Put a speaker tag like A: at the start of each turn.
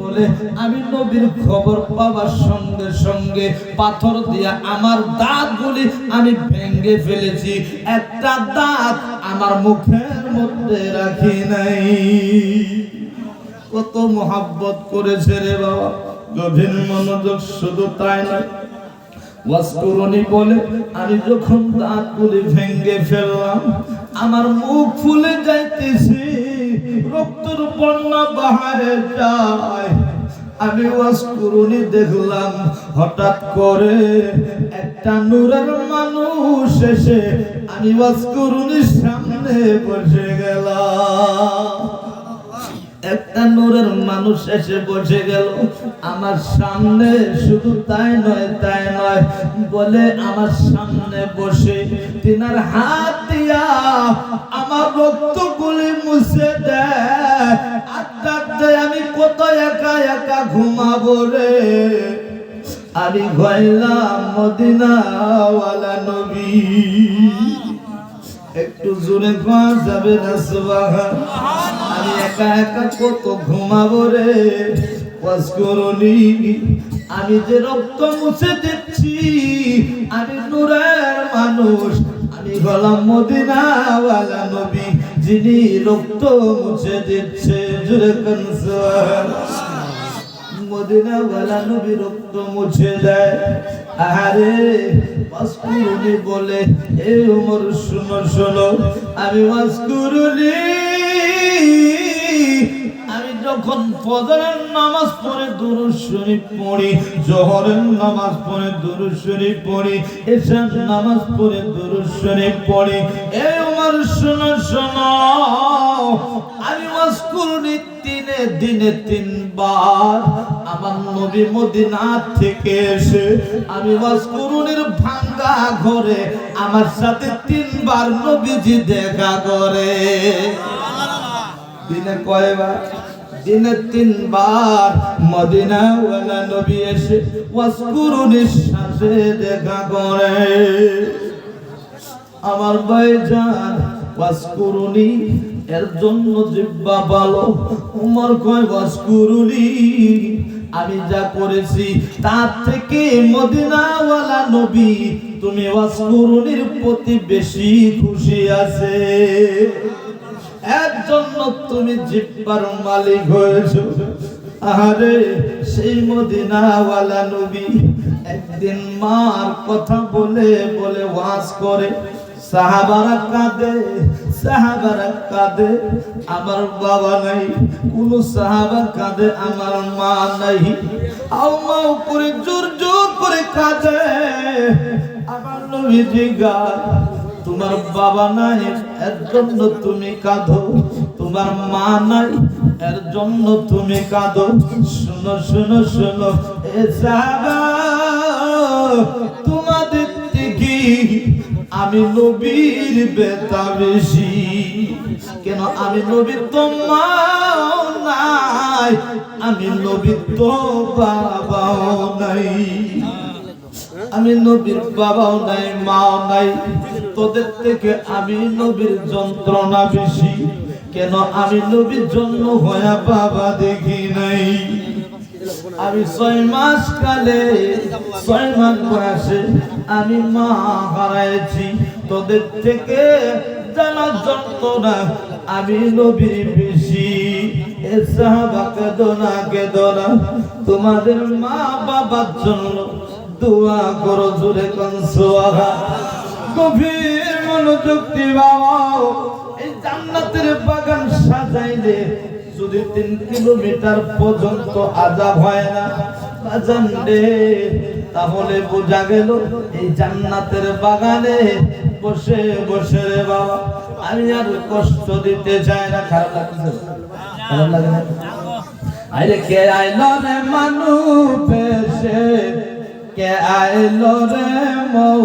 A: বলে আমি নবীর খবর পাওয়ার সঙ্গে সঙ্গে পাথর দিয়া আমার দাঁতগুলি আমি ভেঙে ফেলেছি, একটা দাঁত আমার মুখের মধ্যে রাখি নাই। কত মোহাব্বত করেছে রে বাবা, গভীর মনোযোগ। শুধু তাই নয়, ওয়াসকুরুনি বলে আমি যখন দাঁতগুলি ভেঙে ফেললাম, আমার মুখ ফুলে যাইতেছে, রক্তের বন্যা বাহারে যায়। আমি ওয়াসকুরুনি দেখলাম, হঠাৎ করে একটা নূরের মানুষ এসে আমি ওয়াসকুরুনির সামনে বসে গেলাম। একটা নূরের মানুষ এসে বসে গেল আমার সামনে। শুধু তাই নয় বলে আমার সামনে বসে তিনার হাত দিয়া আমার রক্তগুলি মুছে দেয়। আত্মাতে আমি কত একা একা ঘুমাবো রে। আমি গইলাম মদিনাওয়ালা নবী। একটু জোরে কোয়া যাবে না সুবহানাল্লাহ। আমি একা একা কত ঘুমাবো রে। ওয়াসকুরুনি, আমি যে রক্ত মুছে দিচ্ছি, আমি নূরের মানুষ, আমি হলাম মদিনাওয়ালা নবী, যিনি রক্ত মুছে দিচ্ছে। জোরে কোন সুবহানাল্লাহ। মদিনাওয়ালা নবী রক্ত মুছে দেয়। আরে ওয়াসকুরুনি বলে, এ ওমর শুনো শোনো, আমি ওয়াসকুরুনি, আমি যখন ফজরের নামাজ পড়ে দুরূদ শরীফ পড়ি, জোহরের নামাজ পড়ে দুরূদ শরীফ পড়ি, এশার নামাজ পড়ে দুরূদ শরীফ পড়ি, এ ওমর শুনো শোনো, আমি ওয়াসকুরুনি দিনে তিনবার আমার নবী মদিনা থেকে এসে আমি ওয়াসকুরুনির ভাঙ্গা ঘরে আমার সাথে তিনবার নবীজি দেখা করে। দিনে কয়বার? দিনে তিনবার মদিনাওয়ালা নবী এসে ওয়াসকুরুনির সাথে দেখা করে। আমার ভাইজান, ওয়াসকুরুনি এর জন্য জিহ্বা ভালো। উমর কয়, ওয়াসকুরুনি, আমি যা করেছি তার থেকে মদিনাওয়ালা নবী তুমি ওয়াসকুরুনির প্রতি বেশি খুশি আছে, এর জন্য তুমি জিহ্বার মালিক হয়েছো। আরে সেই মদিনাওয়ালা নবী একদিন মার কথা বলে বলে ওয়াজ করে, সাহাবারা কাঁদে, আমার বাবা নাই। কোন সাহাবা কাঁদে, আমার মা নাই। আও করে জোর জোর করে কাঁদে। আমার নবীজি গায়, তোমার বাবা নাই এর জন্য তুমি কাঁদো, তোমার মা নাই এর জন্য তুমি কাঁদো। শোনো শোনো শোনো এ সাহাবা, তোমাদের থেকে আমি নবীর বেতা বেশি। কেন? আমি নবীর তো মা নাই, আমি নবীর তো বাবাও নাই, আমি নবীর বাবাও নাই, মাও নাই। তোদের থেকে আমি নবীর যন্ত্রণা বেশি। কেন? আমি নবীর জন্য হয়া বাবা দেখি নাই। আমি 6 মাস কালে 6 মাস বয়সে আমি মা হারাইছি। তোদের থেকে জানা যন্ত্রণা আমি নবীর বেশি। এ সাহাবা কেঁদো না, তোমাদের মা বাবার জন্য দোয়া করো। জোরে কোন সুবহানাল্লাহ। গভীর মনোযোগ দিবা। এই জান্নাতের বাগান সাজাইলে যদি 3 কিলোমিটার পর্যন্ত আযাব হয় না বাজান রে, তাহলে বোঝা গেল এই জান্নাতের বাগানে বসে বসে রে বাবা আমি আর কষ্ট দিতে চাই না। খারাপ লাগছে? খারাপ লাগে না? আরে কে আইলো রে মানুষ, কে আইলো রে মৌ